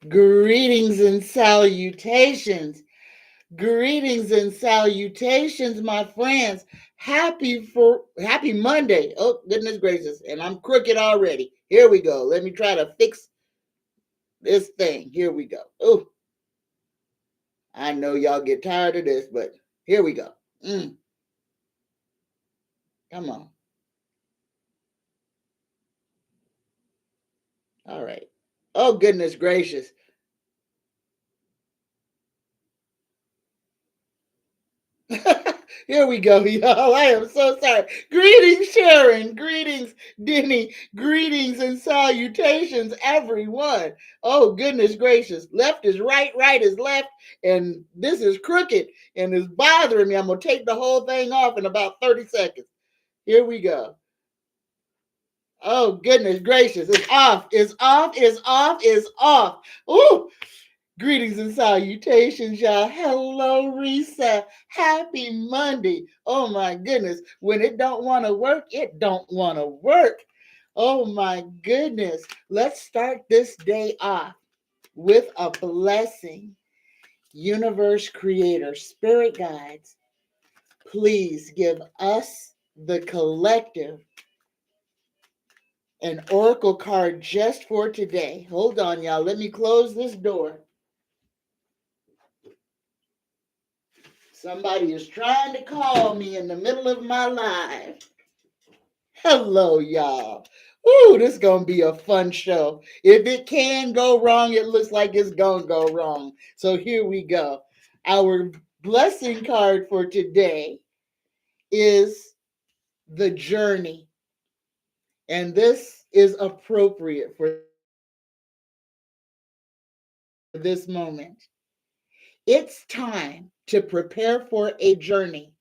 Greetings and salutations. Greetings and salutations, my friends. Happy Monday. Oh, goodness gracious. And I'm crooked already. Here we go. Let me try to fix this thing. Here we go. Oh, I know y'all get tired of this, but here we go. Come on. All right. Oh, goodness gracious. Here we go, y'all. I am so sorry. Greetings, Sharon. Greetings, Denny. Greetings and salutations, everyone. Oh, goodness gracious. Left is right, right is left, and this is crooked and it's bothering me. I'm going to take the whole thing off in about 30 seconds. Here we go. Oh, goodness gracious. It's off. It's off. It's off. It's off. Ooh. Greetings and salutations, y'all. Hello, Risa. Happy Monday. Oh my goodness. When it don't want to work, it don't want to work. Oh my goodness. Let's start this day off with a blessing. Universe creator, spirit guides, please give us, the collective, an oracle card just for today. Hold on, y'all. Let me close this door. Somebody is trying to call me in the middle of my live. Hello, y'all. Ooh, this is going to be a fun show. If it can go wrong, it looks like it's going to go wrong. So here we go. Our blessing card for today is the journey. And this is appropriate for this moment. It's time to prepare for a journey.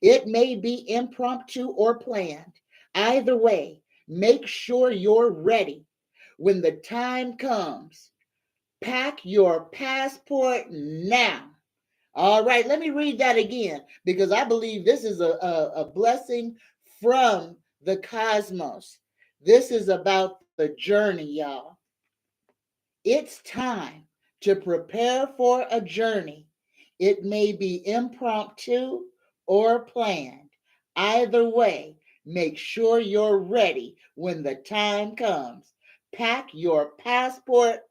It may be impromptu or planned. Either way, make sure you're ready. When the time comes, pack your passport now. All right, let me read that again because I believe this is a blessing from the cosmos. This is about the journey, y'all. It's time to prepare for a journey. It may be impromptu or planned. Either way, make sure you're ready when the time comes. Pack your passport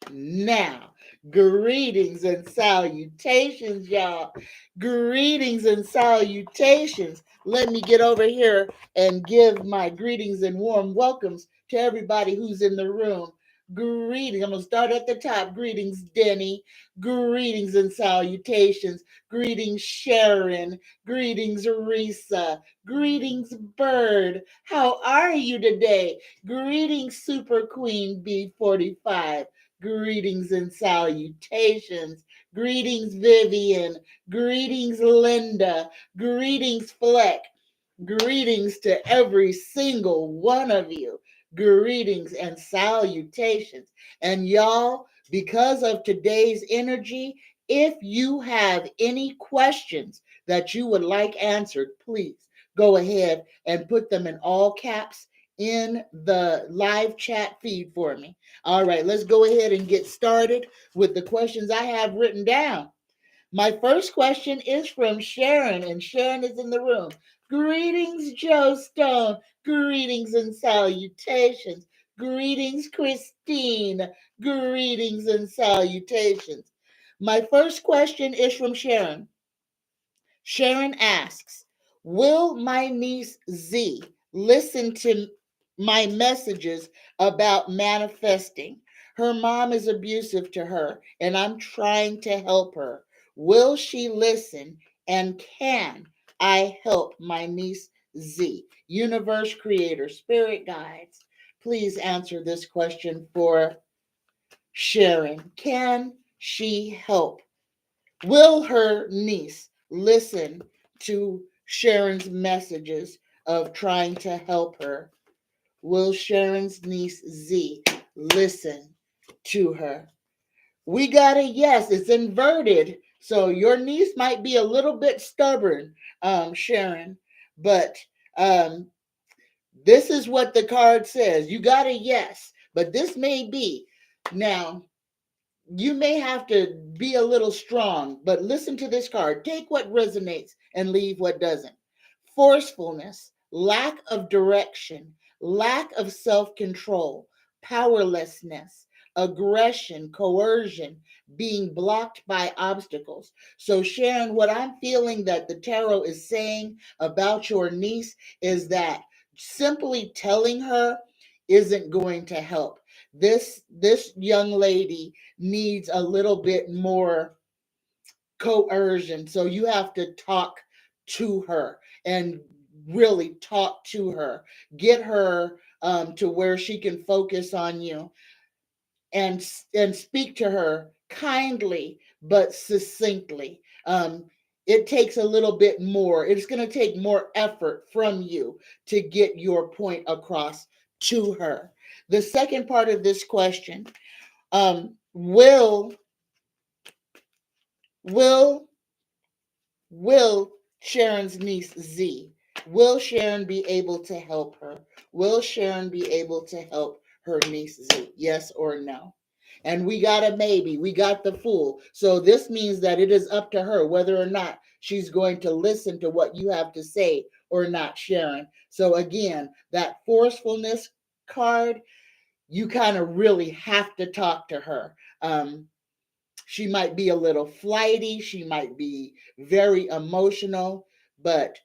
now. Greetings and salutations, y'all. Greetings and salutations. Let me get over here and give my greetings and warm welcomes to everybody who's in the room. Greetings. I'm going to start at the top. Greetings, Denny. Greetings and salutations. Greetings, Sharon. Greetings, Risa. Greetings, Bird. How are you today? Greetings, Super Queen B45. Greetings and salutations. Greetings, Vivian. Greetings, Linda. Greetings, Fleck. Greetings to every single one of you. Greetings and salutations. And y'all, because of today's energy, if you have any questions that you would like answered, please go ahead and put them in all caps in the live chat feed for me. All right, let's go ahead and get started with the questions I have written down. My first question is from Sharon, and Sharon is in the room. Greetings, Joe Stone. Greetings and salutations. Greetings, Christine. Greetings and salutations. My first question is from Sharon. Sharon asks, will my niece Z listen to my messages about manifesting? Her mom is abusive to her, and I'm trying to help her. Will she listen? And can I help my niece Z? Universe creator, spirit guides, please answer this question for Sharon. Can she help? Will her niece listen to Sharon's messages of trying to help her? Will Sharon's niece Z listen to her? We got a yes. It's inverted. So your niece might be a little bit stubborn, Sharon, but um, this is what the card says. You got a yes, but this may be. Now, you may have to be a little strong, but listen to this card. Take what resonates and leave what doesn't. Forcefulness, lack of direction, lack of self control, powerlessness, aggression, coercion, being blocked by obstacles. So, Sharon, what I'm feeling that the tarot is saying about your niece is that simply telling her isn't going to help. This young lady needs a little bit more coercion. So you have to talk to her and really talk to her, get her to where she can focus on you and speak to her kindly but succinctly. It takes a little bit more. It's going to take more effort from you to get your point across to her. The second part of this question, will will Sharon's niece Z, will Sharon be able to help her? Will Sharon be able to help her niece Z? Yes or no? And we got a maybe. We got the fool. So this means that it is up to her whether or not she's going to listen to what you have to say or not, Sharon. So again, that forcefulness card, you kind of really have to talk to her. She might be a little flighty. She might be very emotional. But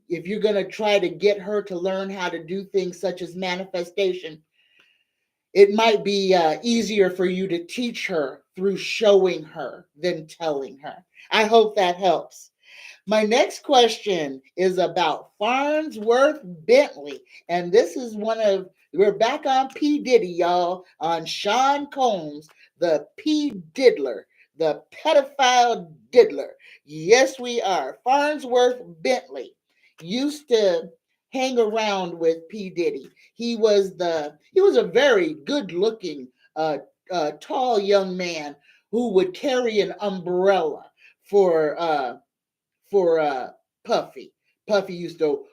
if you're going to try to get her to learn how to do things such as manifestation, it might be easier for you to teach her through showing her than telling her. I hope that helps. My next question is about Farnsworth Bentley. And this is we're back on P. Diddy, y'all, on Sean Combs, the P. Diddler, the pedophile diddler. Yes, we are. Farnsworth Bentley used to hang around with P. Diddy. He was a very good looking, tall young man who would carry an umbrella for Puffy. Puffy used to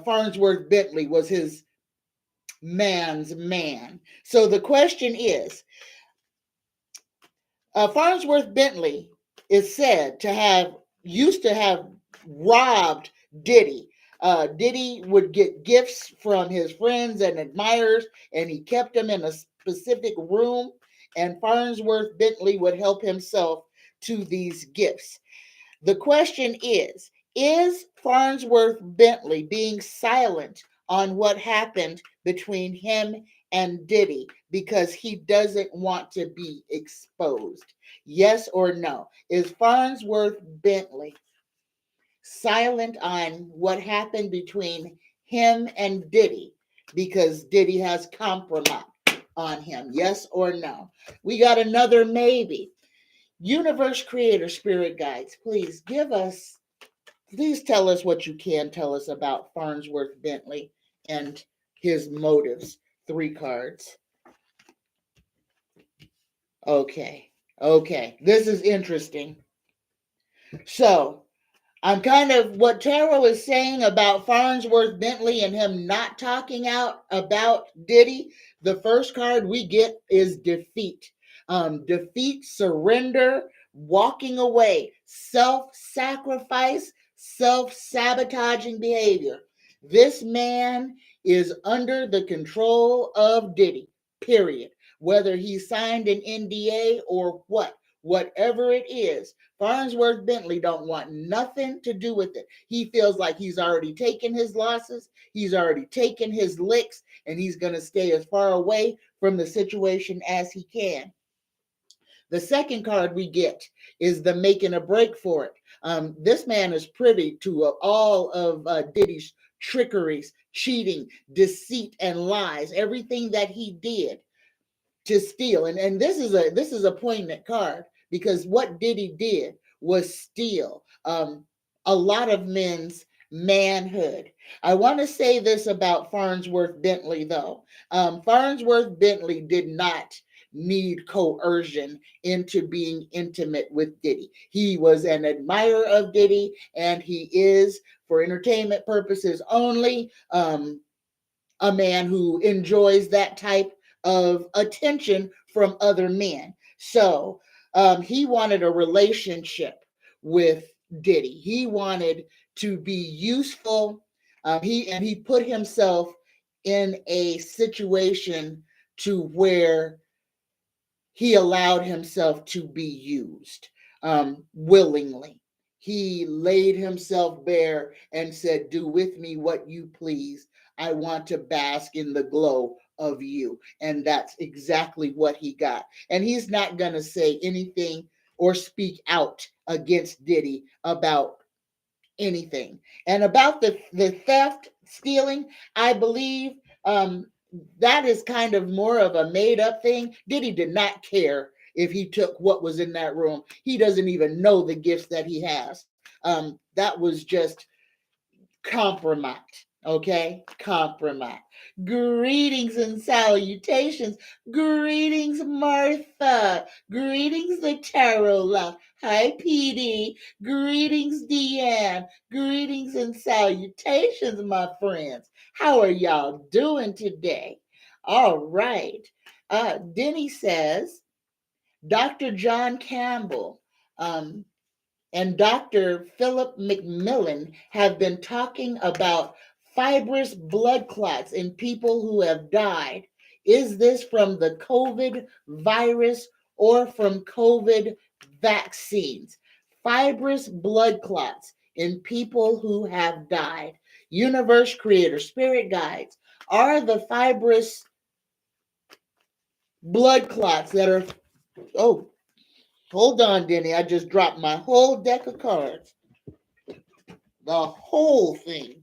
Farnsworth Bentley was his man's man. So the question is, Farnsworth Bentley is said to have used to have robbed Diddy. Diddy would get gifts from his friends and admirers, and he kept them in a specific room. And Farnsworth Bentley would help himself to these gifts. The question is Farnsworth Bentley being silent on what happened between him and Diddy because he doesn't want to be exposed? Yes or no? Is Farnsworth Bentley silent on what happened between him and Diddy because Diddy has compromise on him? Yes or no? We got another maybe. Universe creator, spirit guides, please tell us what you can tell us about Farnsworth Bentley and his motives. 3 cards. Okay. This is interesting. So, I'm kind of what Tarot is saying about Farnsworth Bentley and him not talking out about Diddy. The first card we get is defeat. Defeat, surrender, walking away, self-sacrifice, self-sabotaging behavior. This man is under the control of Diddy, period. Whether he signed an NDA or whatever it is, Farnsworth Bentley don't want nothing to do with it. He feels like he's already taken his losses, he's already taken his licks, and he's going to stay as far away from the situation as he can. The second card we get is the making a break for it. This man is privy to all of Diddy's trickeries, cheating, deceit, and lies, everything that he did to steal. And this is a poignant card because what Diddy did was steal a lot of men's manhood. I want to say this about Farnsworth Bentley, though. Farnsworth Bentley did not need coercion into being intimate with Diddy. He was an admirer of Diddy, and he is, for entertainment purposes only, a man who enjoys that type of attention from other men. So he wanted a relationship with Diddy. He wanted to be useful. He put himself in a situation to where he allowed himself to be used willingly. He laid himself bare and said, "Do with me what you please. I want to bask in the glow of you." And that's exactly what he got. And he's not going to say anything or speak out against Diddy about anything. And about the theft, stealing, I believe that is kind of more of a made up thing. Diddy did not care if he took what was in that room. He doesn't even know the gifts that he has. That was just compromise. Okay, compromise. Greetings and salutations. Greetings, Martha. Greetings, the tarot love. Hi, PD. Greetings, Deanne. Greetings and salutations, my friends. How are y'all doing today? All right. Denny says, Dr. John Campbell, and Dr. Philip McMillan have been talking about fibrous blood clots in people who have died. Is this from the COVID virus or from COVID vaccines? Fibrous blood clots in people who have died. Universe creator, spirit guides, are the fibrous blood clots that are, oh, hold on, Denny. I just dropped my whole deck of cards. The whole thing.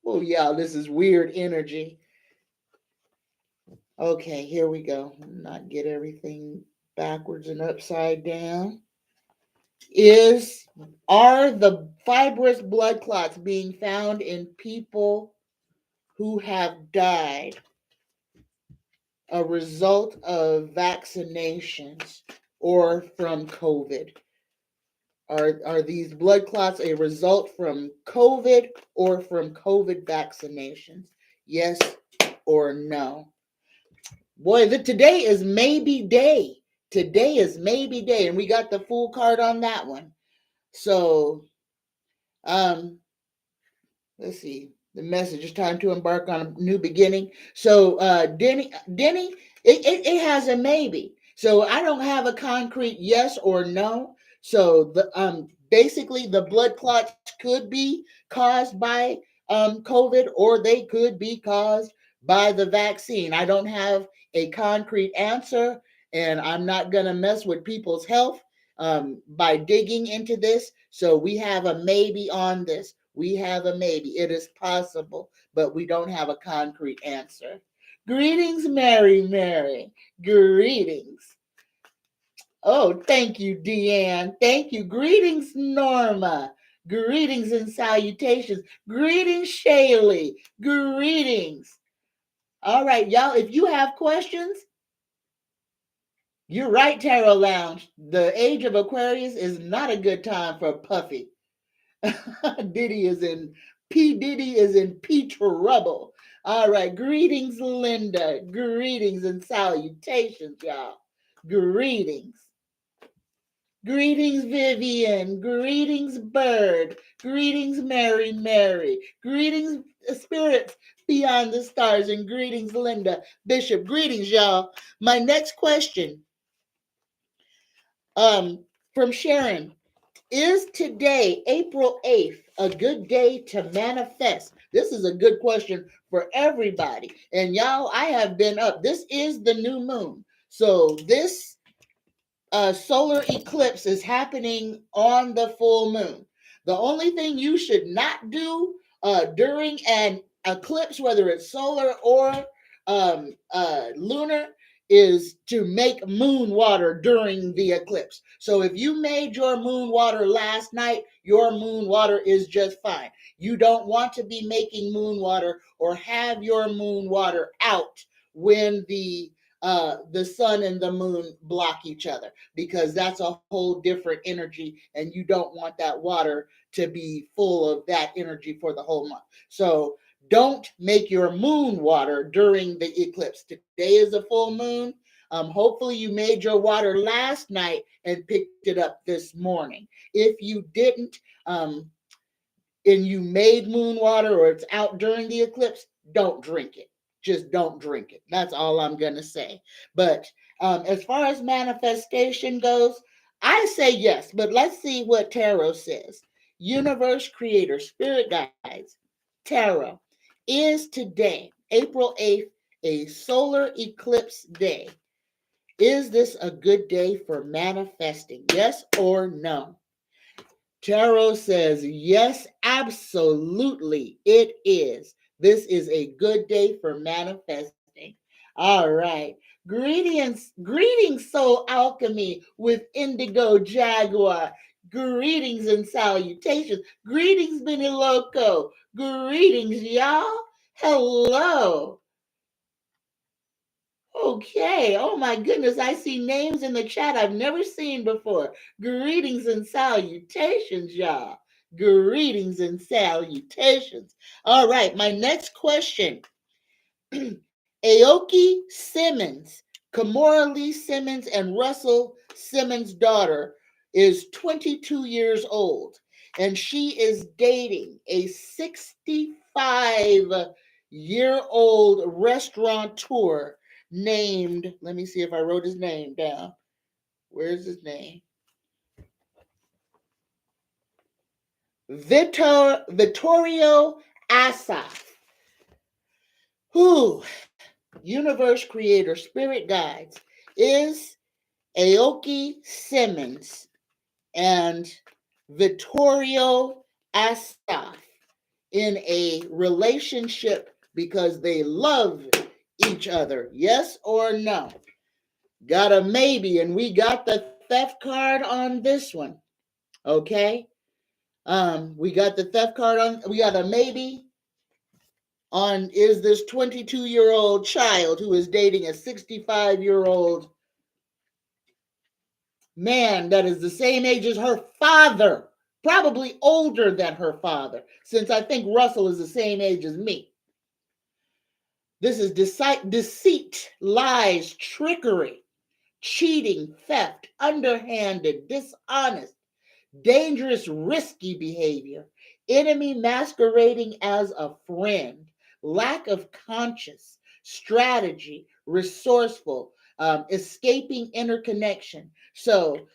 Oh, yeah, this is weird energy. Okay, here we go. Not get everything backwards and upside down. Are the fibrous blood clots being found in people who have died a result of vaccinations or from COVID? Are these blood clots a result from COVID or from COVID vaccinations? Yes or no? Boy, today is maybe day. Today is maybe day, and we got the full card on that one. So, let's see. The message is time to embark on a new beginning. So, Denny, it has a maybe. So I don't have a concrete yes or no. So basically the blood clots could be caused by COVID, or they could be caused by the vaccine. I don't have a concrete answer, and I'm not gonna mess with people's health by digging into this. So we have a maybe on this. We have a maybe. It is possible, but we don't have a concrete answer. Greetings, Mary, Mary. Greetings. Oh, thank you, Deanne. Thank you. Greetings, Norma. Greetings and salutations. Greetings, Shaylee. Greetings. All right, y'all, if you have questions, you're right, Tarot Lounge. The age of Aquarius is not a good time for Puffy. Diddy is in P trouble. All right, greetings, Linda. Greetings and salutations, y'all. Greetings. Greetings, Vivian. Greetings, Bird. Greetings, Mary, Mary. Greetings, spirits beyond the stars. And greetings, Linda. Bishop. Greetings, y'all. My next question from Sharon. Is today, April 8th, a good day to manifest? This is a good question for everybody. And y'all, I have been up. This is the new moon. So this solar eclipse is happening on the full moon. The only thing you should not do during an eclipse, whether it's solar or lunar, is to make moon water during the eclipse. So if you made your moon water last night, your moon water is just fine. You don't want to be making moon water or have your moon water out when the the sun and the moon block each other, because that's a whole different energy, and you don't want that water to be full of that energy for the whole month. So don't make your moon water during the eclipse. Today is a full moon. Hopefully you made your water last night and picked it up this morning. If you didn't, and you made moon water or it's out during the eclipse, don't drink it. Just don't drink it. That's all I'm going to say. But as far as manifestation goes, I say yes, but let's see what tarot says. Universe, creator, spirit guides, tarot. Is today, April 8th, a solar eclipse day? Is this a good day for manifesting? Yes or no? Tarot says, yes, absolutely, it is. This is a good day for manifesting. All right. Greetings, Soul Alchemy with Indigo Jaguar. Greetings and salutations. Greetings, Benny Loco. Greetings, y'all. Hello. Okay. Oh my goodness. I see names in the chat I've never seen before. Greetings and salutations, y'all. Greetings and salutations. All right. My next question. Aoki Simmons, Kamora Lee Simmons and Russell Simmons' daughter, is 22 years old, and she is dating a 65-year-old restaurateur named, let me see if I wrote his name down. Where's his name? Vittorio Asaf. Who, universe creator, spirit guides, is Aoki Simmons and Vittorio Asaf in a relationship because they love each other? Yes or no? Got a maybe, and we got the theft card on this one. Okay. We got the theft card on, we got a maybe on, is this 22-year-old child who is dating a 65-year-old man that is the same age as her father, probably older than her father, since I think Russell is the same age as me. This is deceit, lies, trickery, cheating, theft, underhanded, dishonest, dangerous, risky behavior, enemy masquerading as a friend, lack of conscience, strategy, resourceful, escaping interconnection. So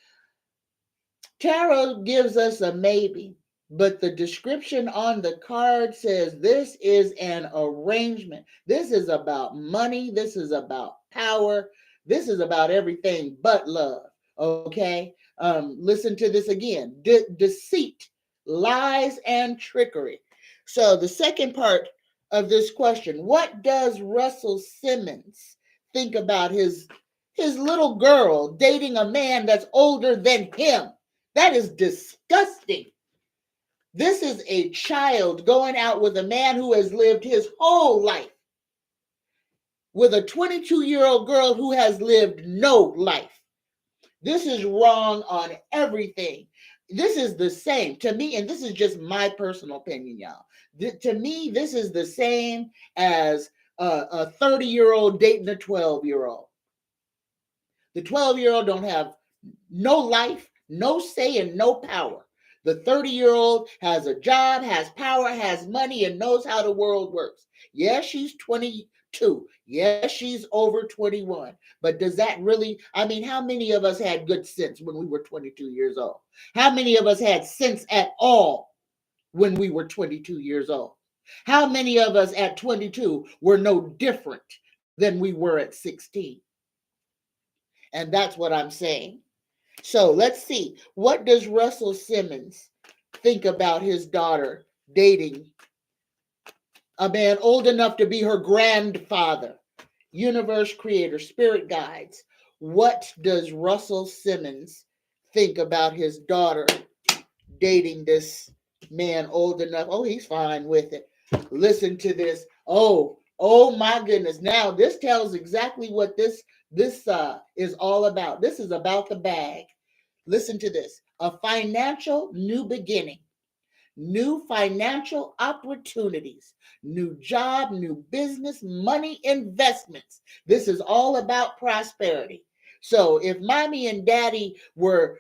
tarot gives us a maybe, but the description on the card says this is an arrangement. This is about money. This is about power. This is about everything but love. Okay? Listen to this again. Deceit, lies, and trickery. So the second part of this question, what does Russell Simmons think about his little girl dating a man that's older than him? That is disgusting. This is a child going out with a man who has lived his whole life with a 22-year-old girl who has lived no life. This is wrong on everything. This is the same to me, and this is just my personal opinion, y'all. To me, this is the same as a 30-year-old dating a 12-year-old. The 12-year-old don't have no life, no say, and no power. The 30-year-old has a job, has power, has money, and knows how the world works. Yes, she's 22. Yes, she's over 21. But does that really, I mean, how many of us had good sense when we were 22 years old? How many of us had sense at all when we were 22 years old? How many of us at 22 were no different than we were at 16? And that's what I'm saying. So let's see. What does Russell Simmons think about his daughter dating a man old enough to be her grandfather? Universe creator, spirit guides. What does Russell Simmons think about his daughter dating this man old enough? Oh, he's fine with it. Listen to this. Oh, Oh my goodness. Now this tells exactly what this is all about. This is about the bag. Listen to this. A financial new beginning. New financial opportunities, new job, new business, money investments. This is all about prosperity. So if mommy and daddy were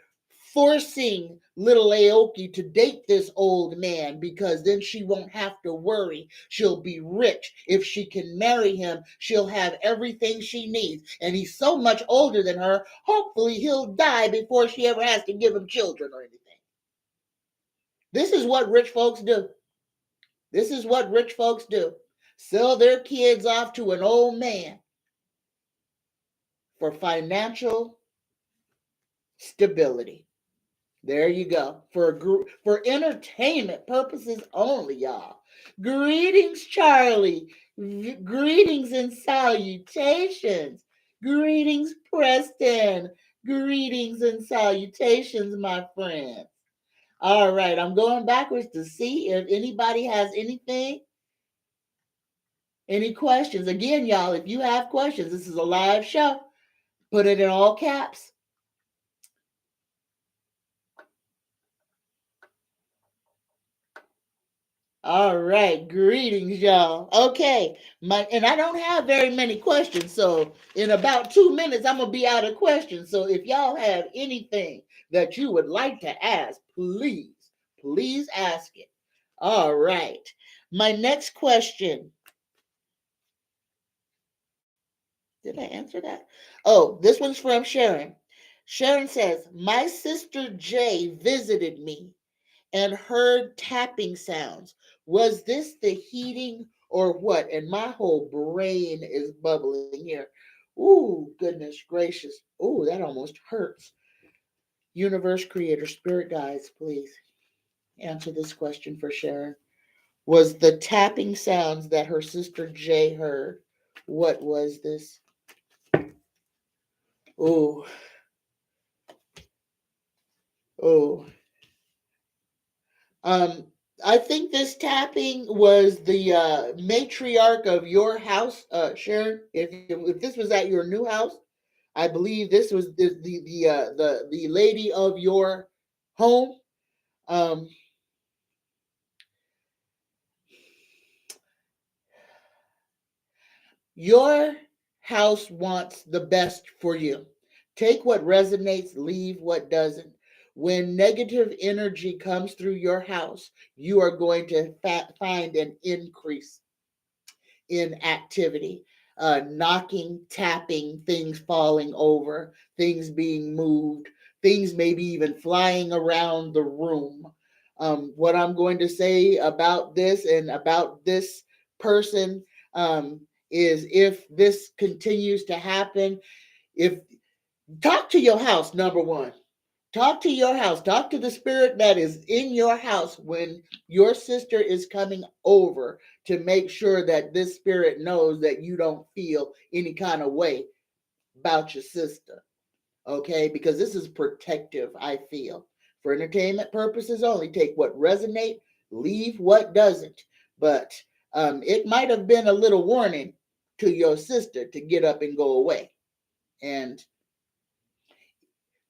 forcing little Aoki to date this old man because then she won't have to worry. She'll be rich. If she can marry him, she'll have everything she needs. And he's so much older than her, hopefully he'll die before she ever has to give him children or anything. This is what rich folks do. This is what rich folks do. Sell their kids off to an old man for financial stability. There you go. For entertainment purposes only, y'all. Greetings, Charlie. Greetings and salutations. Greetings, Preston. Greetings and salutations, my friends. All right, I'm going backwards to see if anybody has anything. Any questions? Again, y'all, if you have questions, this is a live show. Put it in all caps. All right, greetings, y'all. Okay, and I don't have very many questions, so in about 2 minutes, I'm gonna be out of questions. So if y'all have anything that you would like to ask, please ask it. All right, my next question. Did I answer that? Oh, this one's from Sharon. Sharon says, my sister Jay visited me and heard tapping sounds. Was this the heating or what? And my whole brain is bubbling here. Ooh, goodness gracious. Ooh, that almost hurts. Universe, creator, spirit guides, please answer this question for Sharon. Was the tapping sounds that her sister Jay heard? What was this? Ooh, oh. Um, I think this tapping was the matriarch of your house, Sharon. If this was at your new house, I believe this was the lady of your home. Um, your house wants the best for you. Take what resonates, leave what doesn't. When negative energy comes through your house, you are going to find an increase in activity, knocking, tapping, things falling over, things being moved, things maybe even flying around the room. What I'm going to say about this and about this person is if this continues to happen, if talk to your house, number one. Talk to your house. Talk to the spirit that is in your house when your sister is coming over to make sure that this spirit knows that you don't feel any kind of way about your sister. Okay? Because this is protective, I feel. For entertainment purposes only, take what resonates, leave what doesn't. But it might have been a little warning to your sister to get up and go away. And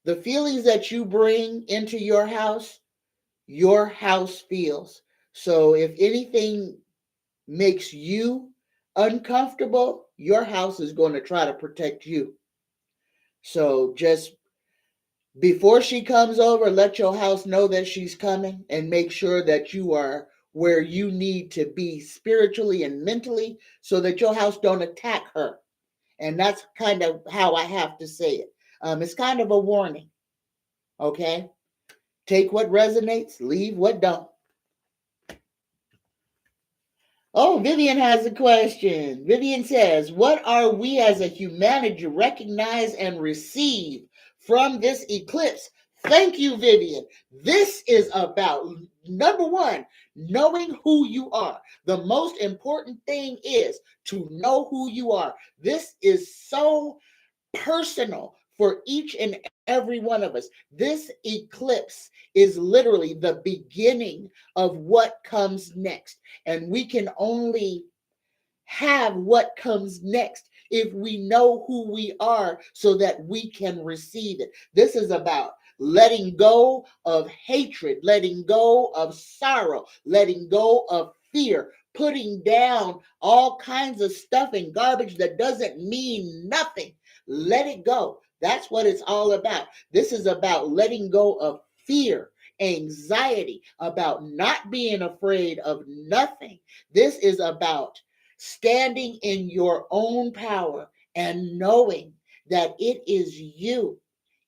the feelings that you bring into your house feels. So if anything makes you uncomfortable, your house is going to try to protect you. So just before she comes over, let your house know that she's coming and make sure that you are where you need to be spiritually and mentally so that your house don't attack her. And that's kind of how I have to say it. It's kind of a warning. Okay? Take what resonates, leave what don't. Oh, Vivian has a question. Vivian says, what are we as a humanity to recognize and receive from this eclipse? Thank you, Vivian. This is about, number one, knowing who you are. The most important thing is to know who you are. This is so personal for each and every one of us. This eclipse is literally the beginning of what comes next. And we can only have what comes next if we know who we are so that we can receive it. This is about letting go of hatred, letting go of sorrow, letting go of fear, putting down all kinds of stuff and garbage that doesn't mean nothing. Let it go. That's what it's all about. This is about letting go of fear, anxiety, about not being afraid of nothing. This is about standing in your own power and knowing that it is you,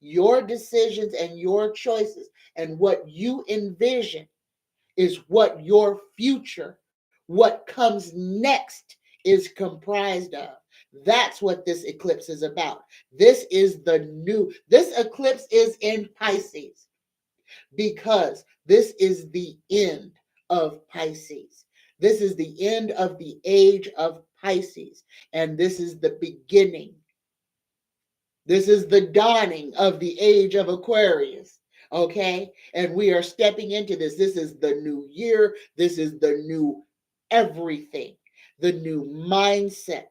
your decisions and your choices, and what you envision is what your future, what comes next, is comprised of. That's what this eclipse is about. This eclipse is in Pisces because this is the end of Pisces. This is the end of the age of Pisces, and this is the beginning. This is the dawning of the age of Aquarius, okay? And we are stepping into this. This is the new year. This is the new everything, the new mindset.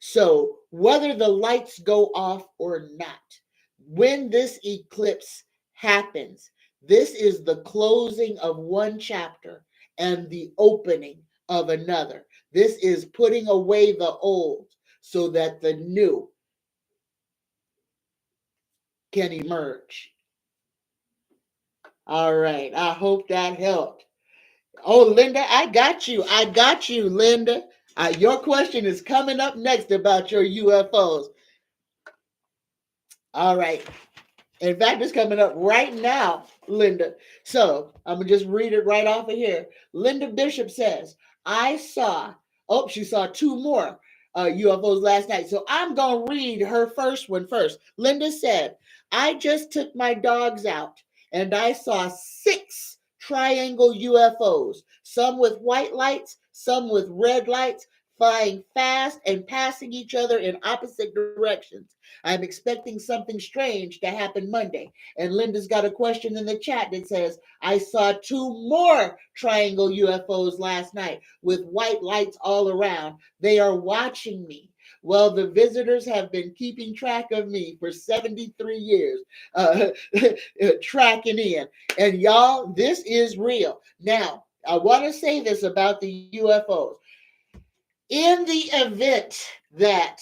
So whether the lights go off or not, when this eclipse happens, this is the closing of one chapter and the opening of another. This is putting away the old so that the new can emerge. All right. I hope that helped. Oh, Linda, I got you. I got you, Linda. Your question is coming up next about your UFOs. All right. In fact, it's coming up right now, Linda. So I'm going to just read it right off of here. Linda Bishop says, she saw two more UFOs last night. So I'm going to read her first one first. Linda said, I just took my dogs out and I saw 6 triangle UFOs, some with white lights, some with red lights, flying fast and passing each other in opposite directions. I'm expecting something strange to happen Monday. And Linda's got a question in the chat that says, I saw 2 more triangle UFOs last night with white lights all around. They are watching me. Well, the visitors have been keeping track of me for 73 years, tracking in. And y'all, this is real. Now, I want to say this about the UFOs. In the event that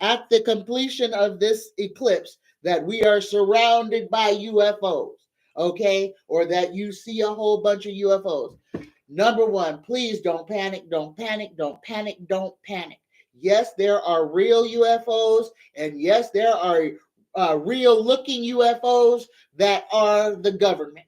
at the completion of this eclipse that we are surrounded by UFOs, okay, or that you see a whole bunch of UFOs, number one, please don't panic, don't panic, don't panic, don't panic. Yes, there are real UFOs, and yes, there are real looking UFOs that are the government.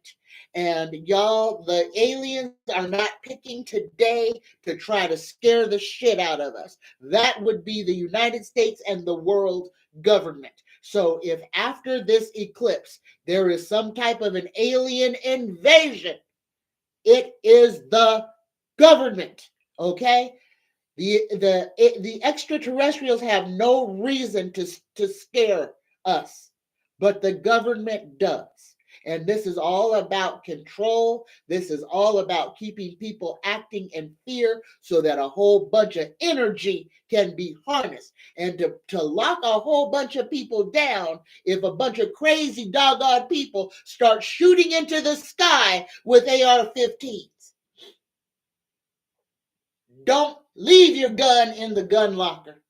And y'all, the aliens are not picking today to try to scare the shit out of us. That would be the United States and the world government. So if after this eclipse there is some type of an alien invasion, it is the government, okay? The extraterrestrials have no reason to scare us, but the government does. And this is all about control. This is all about keeping people acting in fear so that a whole bunch of energy can be harnessed. And to lock a whole bunch of people down, if a bunch of crazy doggone people start shooting into the sky with AR-15s. Don't leave your gun in the gun locker.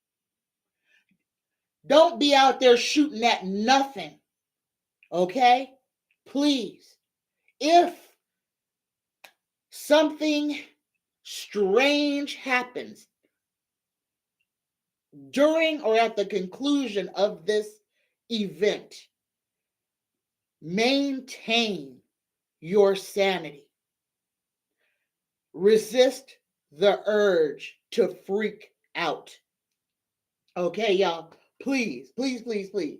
Don't be out there shooting at nothing. Okay? Please. If something strange happens during or at the conclusion of this event, maintain your sanity. Resist the urge to freak out. Okay, y'all? Please, please, please, please.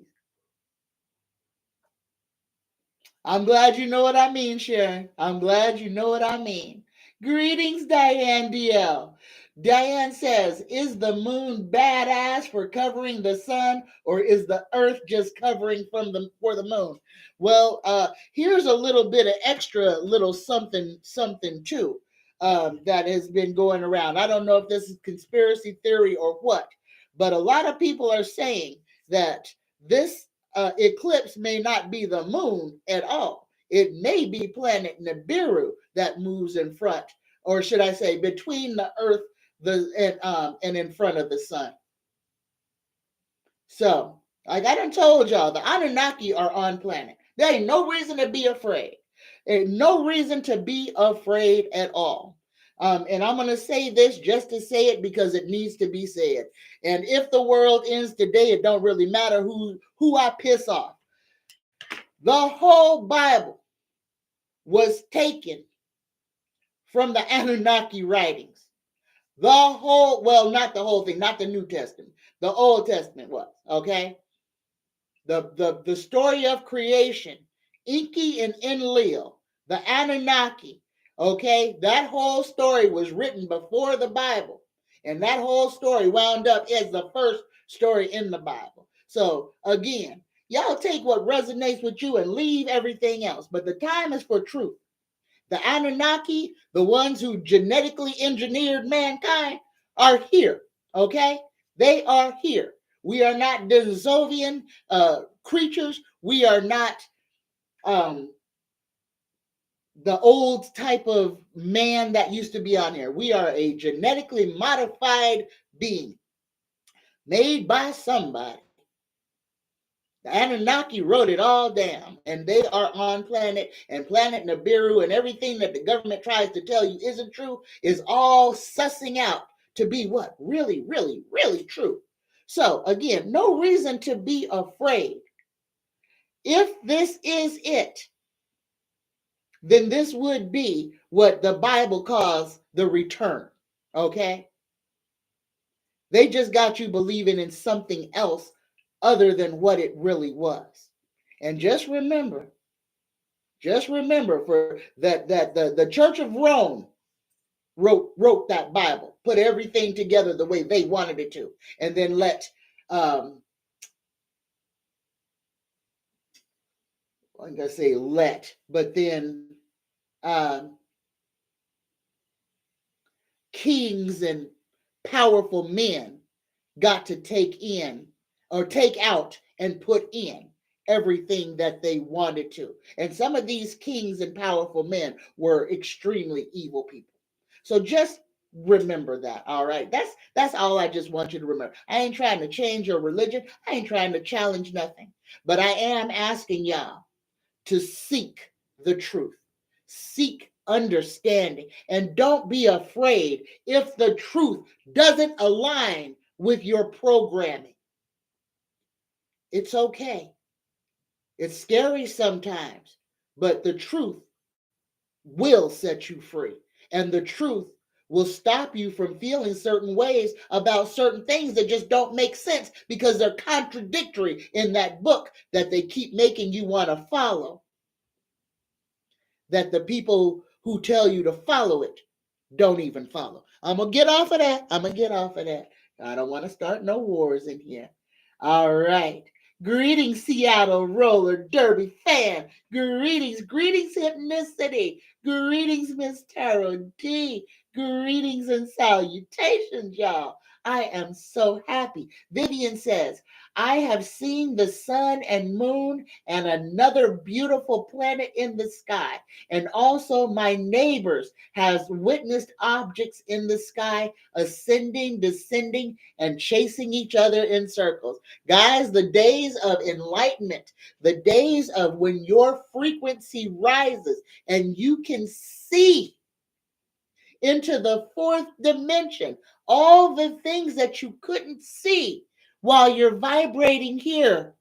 I'm glad you know what I mean, Sharon. I'm glad you know what I mean. Greetings, Diane DL. Diane says, is the moon badass for covering the sun, or is the earth just covering for the moon? Well, here's a little bit of extra little something too. that has been going around. I don't know if this is conspiracy theory or what, but a lot of people are saying that this eclipse may not be the moon at all. It may be planet Nibiru that moves in front, or should I say, between the Earth and in front of the sun. So, like I done told y'all, the Anunnaki are on planet. There ain't no reason to be afraid. Ain't no reason to be afraid at all. And I'm going to say this just to say it because it needs to be said. And if the world ends today, it don't really matter who I piss off. The whole Bible was taken from the Anunnaki writings. The whole, well, not the whole thing, not the New Testament. The Old Testament was, okay? The story of creation, Enki and Enlil, the Anunnaki, okay? That whole story was written before the Bible. And that whole story wound up as the first story in the Bible. So again, y'all take what resonates with you and leave everything else. But the time is for truth. The Anunnaki, the ones who genetically engineered mankind, are here, okay? They are here. We are not Denisovian creatures. We are not the old type of man that used to be on here. We are a genetically modified being made by somebody. The Anunnaki wrote it all down, and they are on planet Nibiru, and everything that the government tries to tell you isn't true is all sussing out to be what? Really, really, really true. So again, no reason to be afraid. If this is it, then this would be what the Bible calls the return, okay? They just got you believing in something else other than what it really was. And just remember for that the Church of Rome wrote that Bible, put everything together the way they wanted it to, and then let I'm gonna say let, but then kings and powerful men got to take in or take out and put in everything that they wanted to. And some of these kings and powerful men were extremely evil people. So just remember that, all right? That's all I just want you to remember. I ain't trying to change your religion. I ain't trying to challenge nothing. But I am asking y'all to seek the truth. Seek understanding. And don't be afraid if the truth doesn't align with your programming. It's okay. It's scary sometimes, but the truth will set you free. And the truth will stop you from feeling certain ways about certain things that just don't make sense because they're contradictory in that book that they keep making you want to follow. That the people who tell you to follow it don't even follow. I'm going to get off of that. I don't want to start no wars in here. All right. Greetings, Seattle roller derby fan. Greetings, Hypnicity. Greetings, Miss Tarot D. Greetings and salutations, y'all. I am so happy. Vivian says, I have seen the sun and moon and another beautiful planet in the sky. And also my neighbors has witnessed objects in the sky ascending, descending, and chasing each other in circles. Guys, the days of enlightenment, the days of when your frequency rises and you can see into the fourth dimension, all the things that you couldn't see while you're vibrating here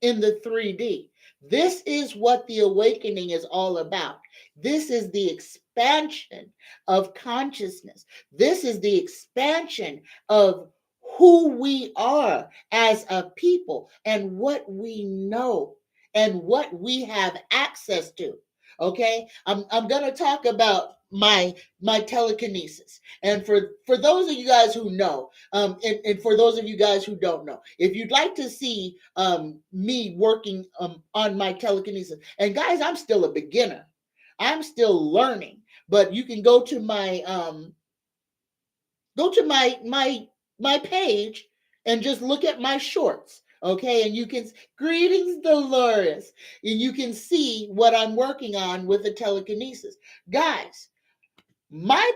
in the 3D. This is what the awakening is all about. This is the expansion of consciousness. This is the expansion of who we are as a people and what we know and what we have access to. Okay, I'm going to talk about my telekinesis, and for those of you guys who know, and for those of you guys who don't know, if you'd like to see me working on my telekinesis, and guys, I'm still a beginner, I'm still learning, but you can go to my page and just look at my shorts. Okay, and you can, greetings, Dolores, and you can see what I'm working on with the telekinesis. Guys, my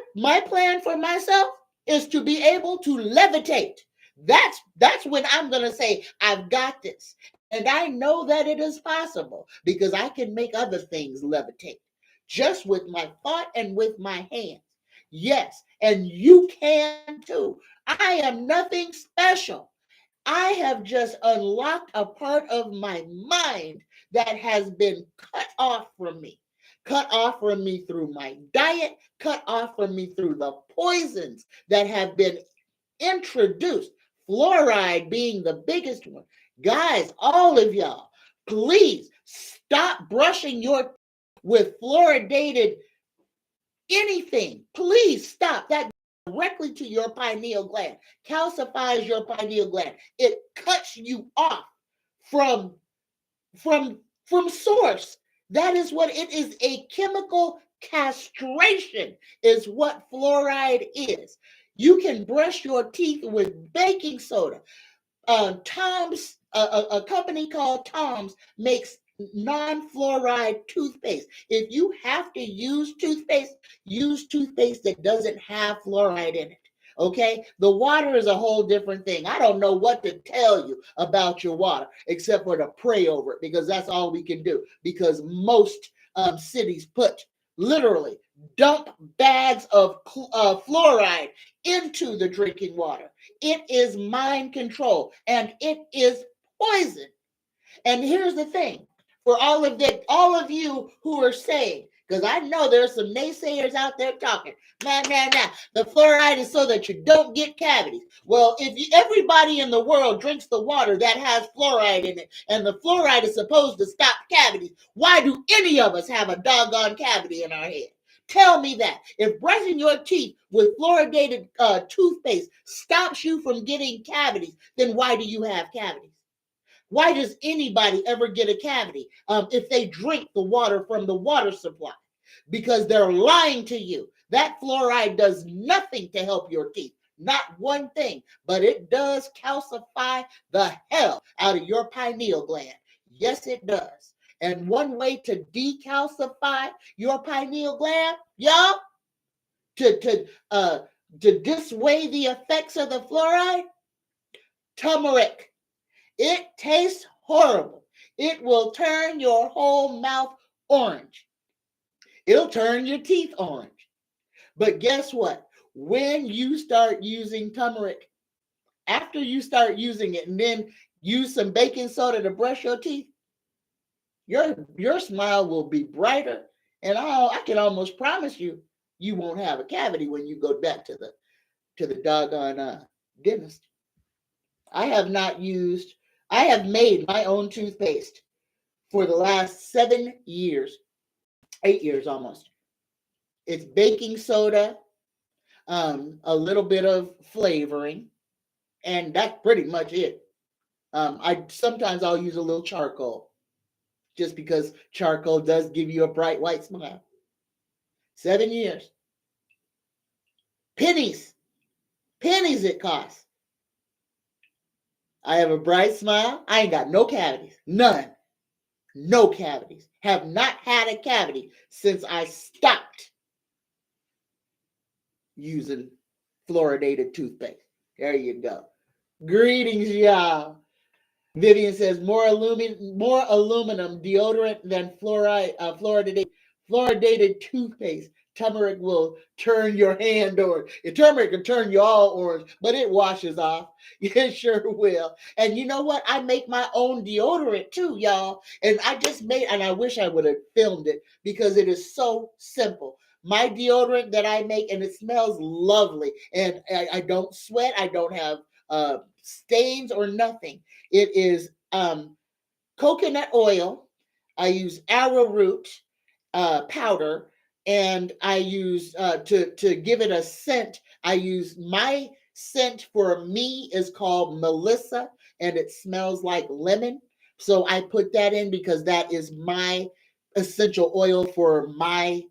plan for myself is to be able to levitate. That's when I'm going to say I've got this. And I know that it is possible because I can make other things levitate just with my thought and with my hands. Yes, and you can too. I am nothing special. I have just unlocked a part of my mind that has been cut off from me. Cut off from me through my diet, cut off from me through the poisons that have been introduced. Fluoride being the biggest one. Guys, all of y'all, please stop brushing your with fluoridated anything. Please stop. That directly to your pineal gland, calcifies your pineal gland. It cuts you off from source. That is what it is. A chemical castration is what fluoride is. You can brush your teeth with baking soda. Tom's, a company called Tom's makes non-fluoride toothpaste. If you have to use toothpaste that doesn't have fluoride in it. Okay, the water is a whole different thing. I don't know what to tell you about your water except for to pray over it, because that's all we can do. Because most cities put literally dump bags of fluoride into the drinking water. It is mind control and it is poison. And here's the thing, for all of you who are saying, because I know there's some naysayers out there talking, the fluoride is so that you don't get cavities. Well, if everybody in the world drinks the water that has fluoride in it, and the fluoride is supposed to stop cavities, why do any of us have a doggone cavity in our head? Tell me that. If brushing your teeth with fluoridated toothpaste stops you from getting cavities, then why do you have cavities? Why does anybody ever get a cavity if they drink the water from the water supply? Because they're lying to you. That fluoride does nothing to help your teeth. Not one thing. But it does calcify the hell out of your pineal gland. Yes, it does. And one way to decalcify your pineal gland, y'all, to dissuade the effects of the fluoride, turmeric. It tastes horrible. It will turn your whole mouth orange. It'll turn your teeth orange. But guess what? When you start using turmeric, after you start using it and then use some baking soda to brush your teeth, your smile will be brighter. And I can almost promise you, you won't have a cavity when you go back to the doggone dentist. I have made my own toothpaste for the last 7 years, 8 years almost. It's baking soda, a little bit of flavoring, and that's pretty much it. Sometimes I'll use a little charcoal, just because charcoal does give you a bright white smile. 7 years. Pennies it costs. I have a bright smile. I ain't got no cavities. None. No cavities. Have not had a cavity since I stopped using fluoridated toothpaste. There you go. Greetings, y'all. Vivian says more aluminum deodorant than fluoridated toothpaste. Turmeric will turn your hand orange. Turmeric can turn you all orange, but it washes off. It sure will. And you know what? I make my own deodorant too, y'all. And I wish I would have filmed it because it is so simple. My deodorant that I make, and it smells lovely. And I don't sweat. I don't have stains or nothing. It is coconut oil. I use arrowroot powder. And I use to give it a scent. I use my scent for me is called Melissa, and it smells like lemon. So I put that in because that is my essential oil for my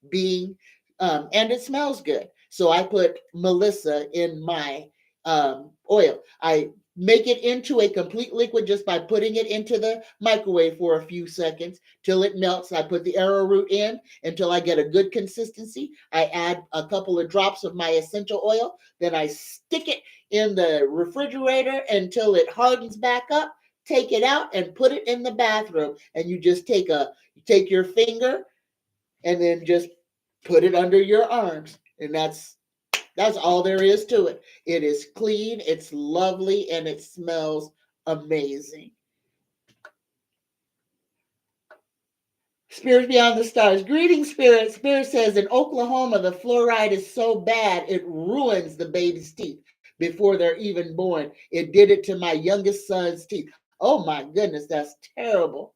being. and it smells good. So I put Melissa in my oil. I make it into a complete liquid just by putting it into the microwave for a few seconds till it melts. I put the arrowroot in until I get a good consistency. I add a couple of drops of my essential oil. Then I stick it in the refrigerator until it hardens back up. Take it out and put it in the bathroom. And you just take your finger and then just put it under your arms. And that's all there is to it. It is clean, it's lovely, and it smells amazing. Spirits Beyond the Stars. Greetings, Spirit. Spirit says in Oklahoma, the fluoride is so bad it ruins the baby's teeth before they're even born. It did it to my youngest son's teeth. Oh my goodness, that's terrible.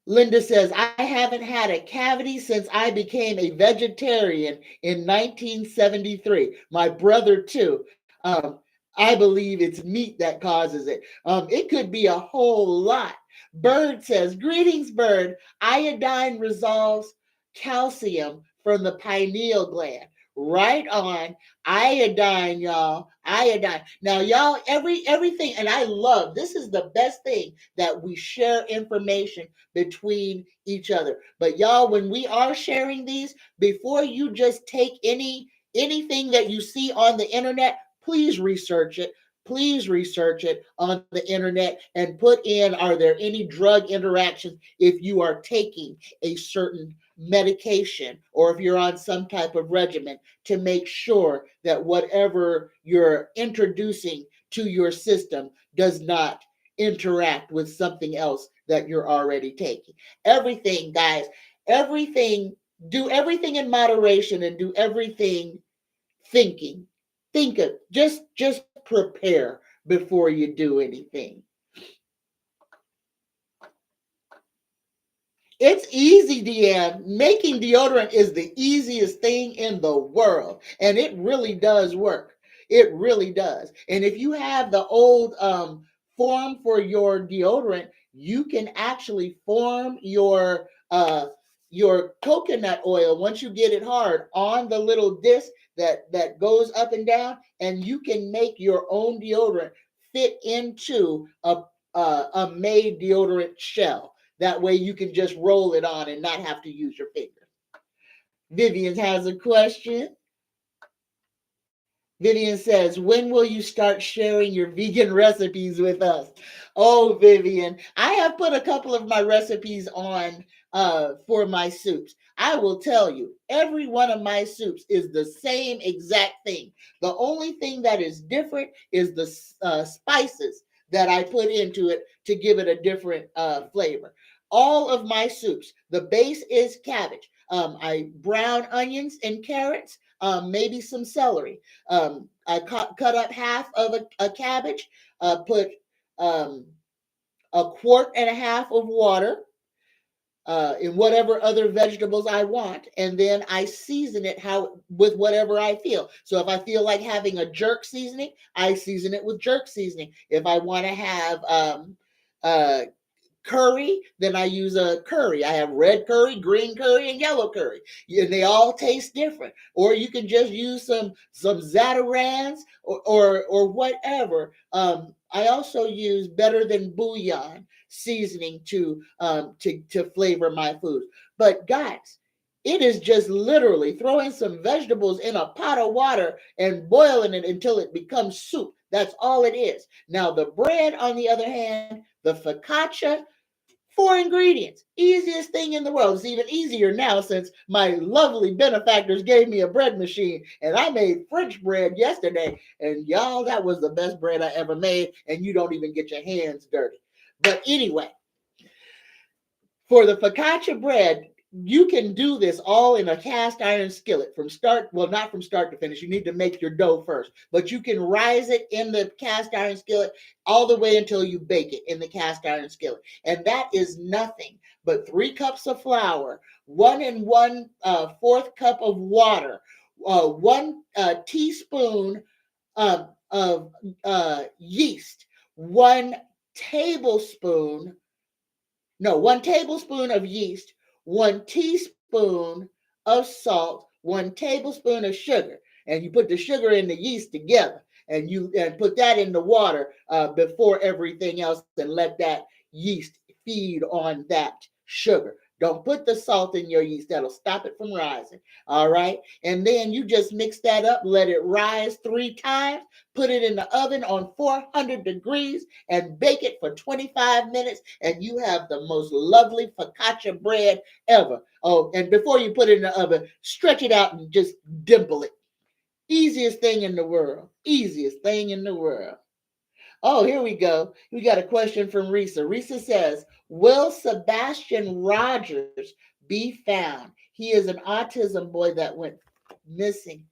Linda says, I haven't had a cavity since I became a vegetarian in 1973. My brother, too. I believe it's meat that causes it. It could be a whole lot. Bird says, greetings, Bird. Iodine resolves calcium from the pineal gland. Right on. Iodine, y'all. Iodine. Now, y'all, everything, and I love, this is the best thing that we share information between each other. But y'all, when we are sharing these, before you just take anything that you see on the internet, please research it. Please research it on the internet and put in, are there any drug interactions if you are taking a certain medication or if you're on some type of regimen, to make sure that whatever you're introducing to your system does not interact with something else that you're already taking. Everything, guys, everything, do everything in moderation and do everything thinking. Think of, just prepare before you do anything. It's easy, Deanne. Making deodorant is the easiest thing in the world, and it really does work. It really does. And if you have the old form for your deodorant, you can actually form your coconut oil once you get it hard on the little disc that goes up and down, and you can make your own deodorant fit into a made deodorant shell. That way you can just roll it on and not have to use your fingers. Vivian has a question. Vivian says, when will you start sharing your vegan recipes with us? Oh, Vivian, I have put a couple of my recipes on for my soups. I will tell you, every one of my soups is the same exact thing. The only thing that is different is the spices that I put into it to give it a different flavor. All of my soups, the base is cabbage. I brown onions and carrots, maybe some celery. I cut up half of a cabbage, put a quart and a half of water in whatever other vegetables I want, and then I season it with whatever I feel. So if I feel like having a jerk seasoning, I season it with jerk seasoning. If I want to have curry, then I use a curry. I have red curry, green curry, and yellow curry. And they all taste different. Or you can just use some Zatarans or whatever. I also use Better Than Bouillon seasoning to flavor my food. But guys, it is just literally throwing some vegetables in a pot of water and boiling it until it becomes soup. That's all it is. Now, the bread, on the other hand, the focaccia, 4 ingredients. Easiest thing in the world. It's even easier now since my lovely benefactors gave me a bread machine. And I made French bread yesterday. And y'all, that was the best bread I ever made. And you don't even get your hands dirty. But anyway, for the focaccia bread, you can do this all in a cast iron skillet from start, well, not from start to finish. You need to make your dough first, but you can rise it in the cast iron skillet all the way until you bake it in the cast iron skillet. And that is nothing but 3 cups of flour, 1 and 1/4 cup of water, 1 teaspoon of yeast, 1 tablespoon of yeast, 1 teaspoon of salt, 1 tablespoon of sugar, and you put the sugar and the yeast together, and you put that in the water before everything else, and let that yeast feed on that sugar. Don't put the salt in your yeast. That'll stop it from rising. All right. And then you just mix that up, let it rise 3 times, put it in the oven on 400 degrees, and bake it for 25 minutes. And you have the most lovely focaccia bread ever. Oh, and before you put it in the oven, stretch it out and just dimple it. Easiest thing in the world. Easiest thing in the world. Oh, here we go. We got a question from Risa. Risa says, will Sebastian Rogers be found? He is an autism boy that went missing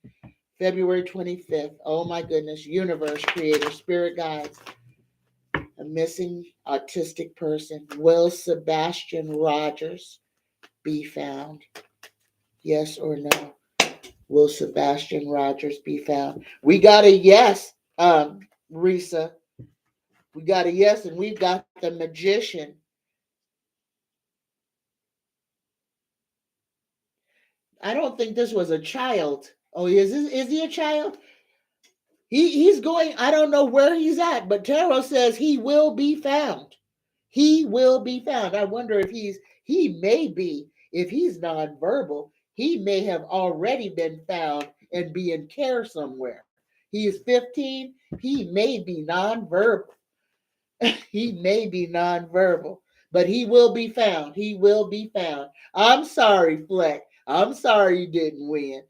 February 25th. Oh my goodness. Universe, creator, spirit guides. A missing autistic person. Will Sebastian Rogers be found? Yes or no? Will Sebastian Rogers be found? We got a yes, Risa. We got a yes, and we've got the magician. I don't think this was a child. Oh, is he a child? He's going, I don't know where he's at, but tarot says he will be found. He will be found. I wonder if he may be, if he's nonverbal, he may have already been found and be in care somewhere. He is 15. He may be nonverbal. He may be nonverbal, but he will be found. He will be found. I'm sorry, Fleck. I'm sorry you didn't win.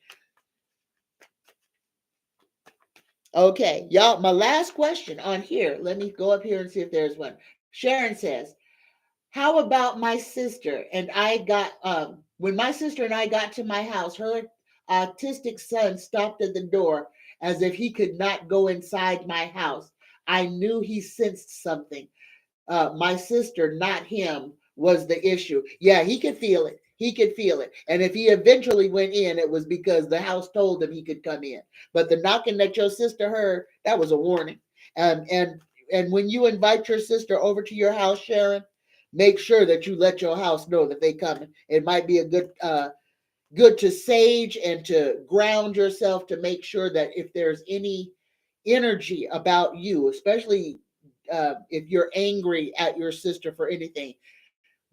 Okay, y'all, my last question on here. Let me go up here and see if there's one. Sharon says, how about my sister and I got when my sister and I got to my house, her autistic son stopped at the door as if he could not go inside my house. I knew he sensed something. My sister, not him, was the issue. Yeah, he could feel it. He could feel it. And if he eventually went in, it was because the house told him he could come in. But the knocking that your sister heard, that was a warning. And when you invite your sister over to your house, Sharon, make sure that you let your house know that they coming. It might be a good to sage and to ground yourself to make sure that if there's any energy about you, especially if you're angry at your sister for anything,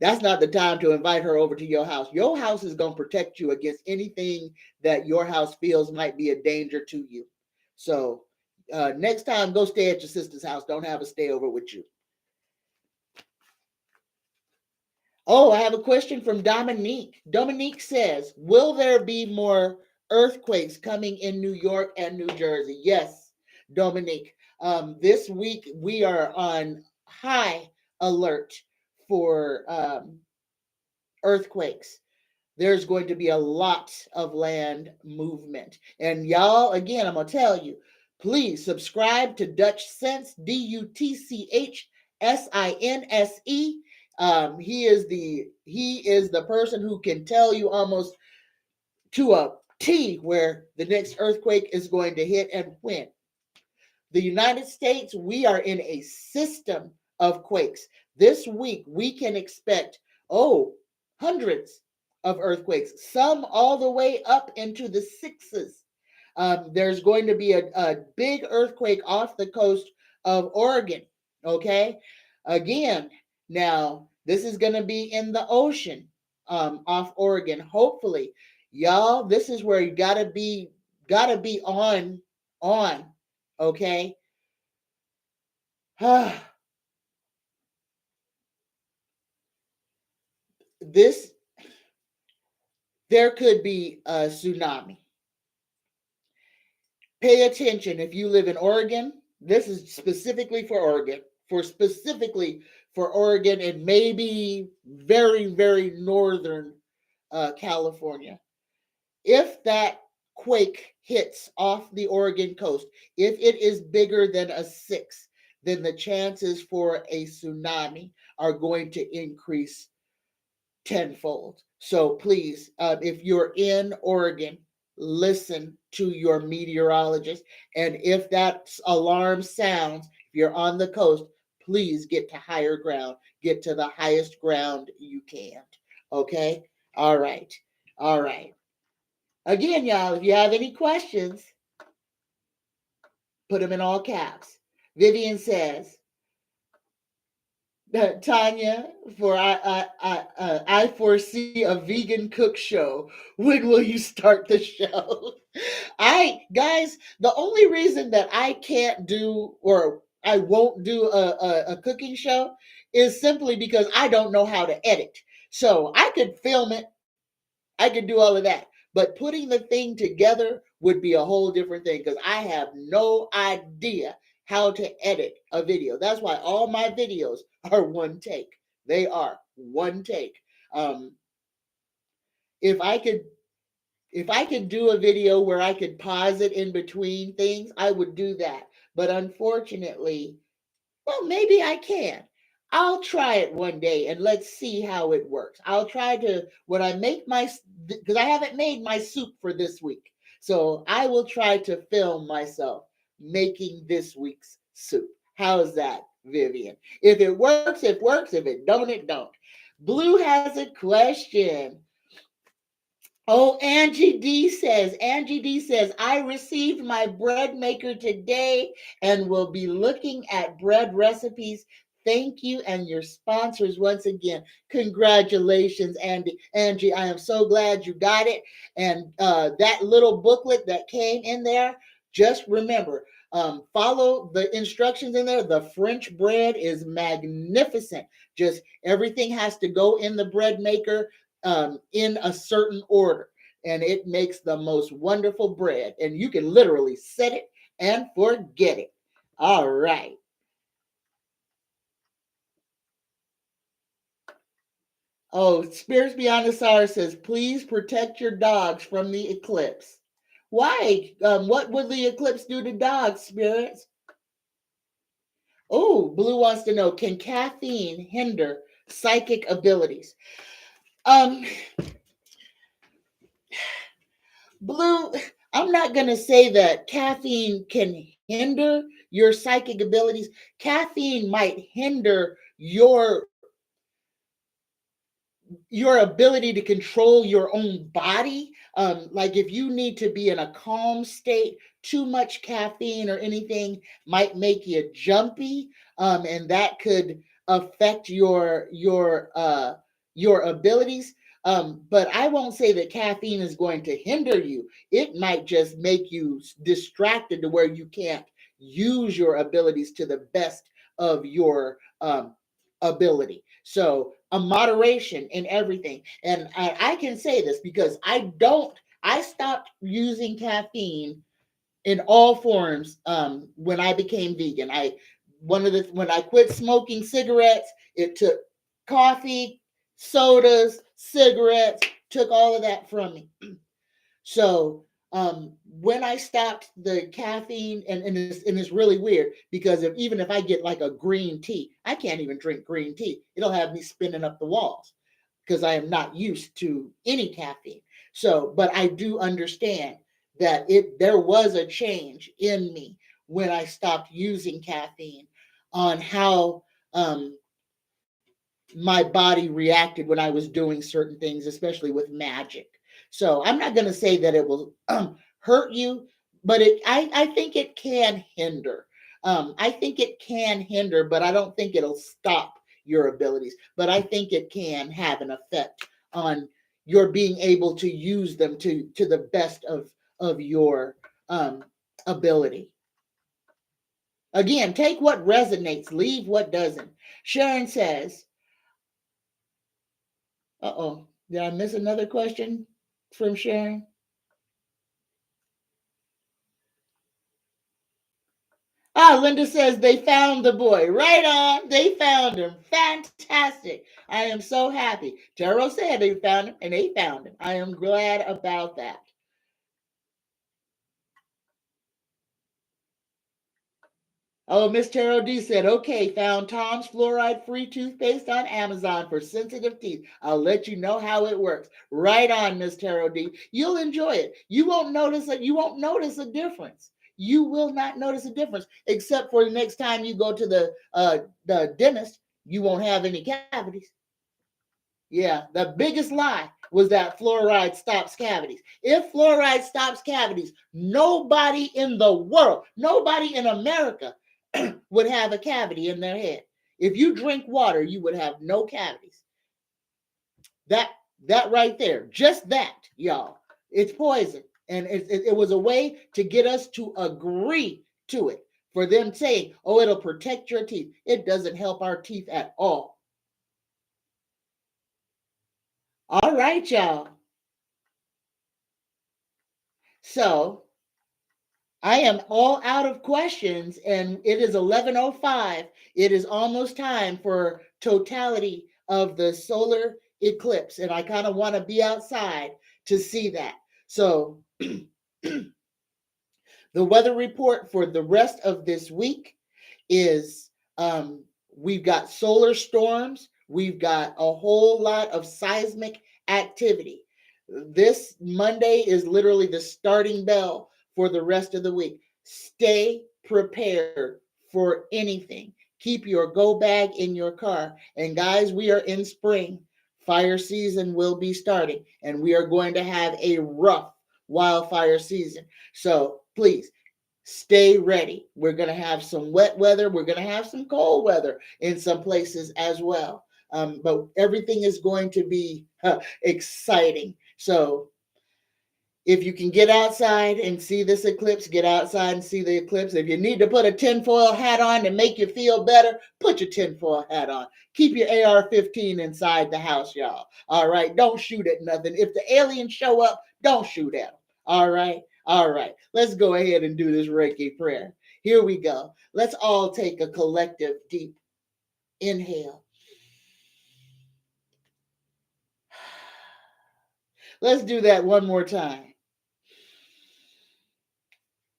that's not the time to invite her over to your house. Your house is going to protect you against anything that your house feels might be a danger to you. So next time, go stay at your sister's house. Don't have her stay over with you. Oh, I have a question from Dominique. Dominique says, will there be more earthquakes coming in New York and New Jersey? Yes, Dominique. This week we are on high alert for earthquakes. There's going to be a lot of land movement. And y'all, again, I'm going to tell you, please subscribe to Dutch Sense, DUTCHSINSE. He is the person who can tell you almost to a T where the next earthquake is going to hit and when. The United States, we are in a system of quakes. This week, we can expect, hundreds of earthquakes, some all the way up into the sixes. There's going to be a big earthquake off the coast of Oregon. Okay. Again, now this is going to be in the ocean off Oregon. Hopefully, y'all, this is where you gotta be on. Okay. This, there could be a tsunami. Pay attention if you live in Oregon. This is specifically for Oregon, specifically for Oregon and maybe very, very northern California. If that quake hits off the Oregon coast, if it is bigger than a 6, then the chances for a tsunami are going to increase tenfold. So please, if you're in Oregon, listen to your meteorologist. And if that alarm sounds, if you're on the coast, please get to higher ground. Get to the highest ground you can. Okay? All right. All right. Again, y'all, if you have any questions, put them in all caps. Vivian says, Tanya, I foresee a vegan cook show. When will you start the show? Guys, the only reason that I can't do or I won't do a cooking show is simply because I don't know how to edit. So I could film it, I could do all of that. But putting the thing together would be a whole different thing because I have no idea how to edit a video. That's why all my videos are one take. They are one take. Um, if I could do a video where I could pause it in between things, I would do that. But unfortunately, well, maybe I can. I'll try it one day and let's see how it works. I'll try to, when I make because I haven't made my soup for this week. So I will try to film myself making this week's soup. How's that, Vivian? If it works, it works. If it don't, it don't. Blue has a question. Oh, Angie D says, I received my bread maker today and will be looking at bread recipes. Thank you and your sponsors once again. Congratulations, Angie, I am so glad you got it. And that little booklet that came in there, just remember, follow the instructions in there. The French bread is magnificent. Just everything has to go in the bread maker in a certain order, and it makes the most wonderful bread. And you can literally set it and forget it. All right. Oh, Spirits Beyond the Stars says, please protect your dogs from the eclipse. Why? What would the eclipse do to dogs, Spirits? Oh, Blue wants to know, can caffeine hinder psychic abilities? Um, Blue, I'm not going to say that caffeine can hinder your psychic abilities. Caffeine might hinder your ability to control your own body. Like if you need to be in a calm state, too much caffeine or anything might make you jumpy, and that could affect your abilities. But I won't say that caffeine is going to hinder you. It might just make you distracted to where you can't use your abilities to the best of your ability. So a moderation in everything. And I can say this because I stopped using caffeine in all forms when I became vegan. When I quit smoking cigarettes, it took coffee, sodas, cigarettes, took all of that from me. So when I stopped the caffeine, and it's really weird because even if I get like a green tea, I can't even drink green tea. It'll have me spinning up the walls because I am not used to any caffeine. So, but I do understand that there was a change in me when I stopped using caffeine on how my body reacted when I was doing certain things, especially with magic. So I'm not going to say that it will hurt you, but I think it can hinder. I think it can hinder, but I don't think it'll stop your abilities. But I think it can have an effect on your being able to use them to the best of your ability. Again, take what resonates, leave what doesn't. Sharon says, uh-oh. Did I miss another question from Sharon? Linda says they found the boy. Right on. They found him. Fantastic. I am so happy. Taro said they found him, and they found him. I am glad about that. Oh, Miss Taro D said, okay, found Tom's fluoride-free toothpaste on Amazon for sensitive teeth. I'll let you know how it works. Right on, Miss Taro D. You'll enjoy it. You won't notice it. You won't notice a difference. You will not notice a difference, except for the next time you go to the dentist, you won't have any cavities. Yeah, the biggest lie. was that fluoride stops cavities. If fluoride stops cavities, nobody in the world, nobody in America would have a cavity in their head. If you drink water, you would have no cavities. That right there, just that, y'all, it's poison. And it was a way to get us to agree to it. For them saying, oh, it'll protect your teeth. It doesn't help our teeth at all. All right, y'all. So I am all out of questions, and it is 11:05. It is almost time for totality of the solar eclipse, and I kind of want to be outside to see that. So the weather report for the rest of this week is we've got solar storms, we've got a whole lot of seismic activity. This Monday is literally the starting bell for the rest of the week. Stay prepared for anything. Keep your go bag in your car. And guys, we are in spring. Fire season will be starting, and we are going to have a rough wildfire season. So please stay ready. We're going to have some wet weather. We're going to have some cold weather in some places as well. But everything is going to be exciting. So if you can get outside and see this eclipse, get outside and see the eclipse. If you need to put a tinfoil hat on to make you feel better, put your tinfoil hat on. Keep your AR-15 inside the house, y'all. All right? Don't shoot at nothing. If the aliens show up, don't shoot at them. All right? All right. Let's go ahead and do this Reiki prayer. Here we go. Let's all take a collective deep inhale. Let's do that one more time.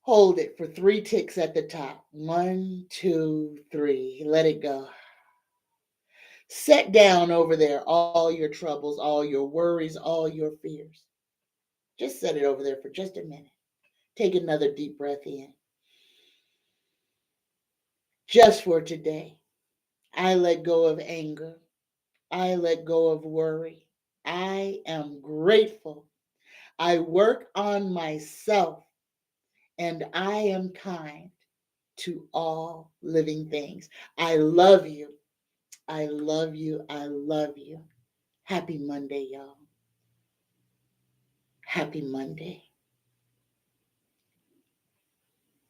Hold it for 3 ticks at the top. 1, 2, 3. Let it go. Set down over there all your troubles, all your worries, all your fears. Just set it over there for just a minute. Take another deep breath in. Just for today, I let go of anger. I let go of worry. I am grateful. I work on myself, and I am kind to all living things. I love you. I love you. I love you. Happy Monday, y'all. Happy Monday.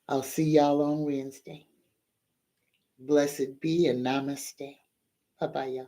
I'll see y'all on Wednesday. Blessed be and namaste. Bye-bye, y'all.